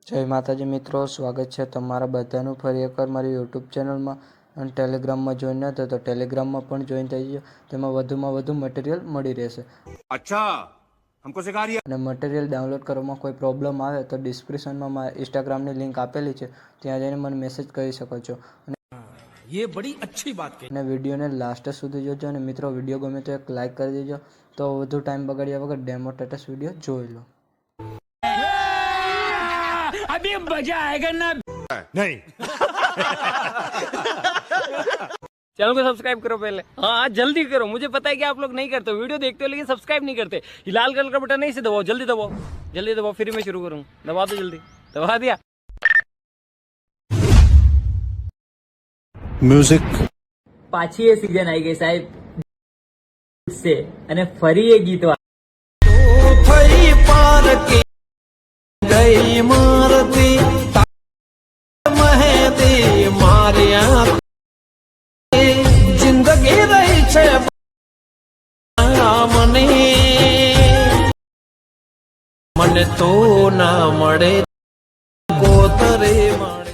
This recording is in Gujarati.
જય માતાજી મિત્રો, સ્વાગત છે તમારા બધાનું ફરી એકવાર મારી યુટ્યુબ ચેનલમાં અને ટેલિગ્રામમાં જોઈન ન થયો તો ટેલિગ્રામમાં પણ જોઈન થઈ ગયો. તેમાં વધુમાં વધુ મટીરિયલ મળી રહેશે. અચ્છા, હમકો સિખા રહ્યા. અને મટીરિયલ ડાઉનલોડ કરવામાં કોઈ પ્રોબ્લેમ આવે તો ડિસ્ક્રિપ્શનમાં મારા ઇન્સ્ટાગ્રામની લિંક આપેલી છે, ત્યાં જઈને મને મેસેજ કરી શકો છો. ये बड़ी अच्छी बात कही. અને વિડીયોને લાસ્ટ સુધી જોજો. અને મિત્રો, વિડીયો ગમે તો એક લાઇક કરી દેજો. તો વધુ ટાઈમ બગાડ્યા વગર ડેમો સ્ટેટસ વિડીયો જોઈ લો. अभी मजा आएगा ना. नहीं. चैनल को सब्सक्राइब करो पहले. हाँ जल्दी करो, मुझे पता है कि आप लोग नहीं करते, वीडियो देखते हो लेकिन सब्सक्राइब नहीं करते. ये लाल कलर का बटन नहीं से दबाओ, जल्दी दबाओ, जल्दी दबाओ, फिर मैं शुरू करूँ. दबा दो जल्दी, दबा दिया. म्यूजिक પાછી એ સીઝન આવી ગઈ સાહેબ છે અને ફરી એ ગીત થઈ પાર કે ગઈ મારતી મહેતી માર્યા જિંદગી રહી છે મને તો ના મળે કોતરે મળે.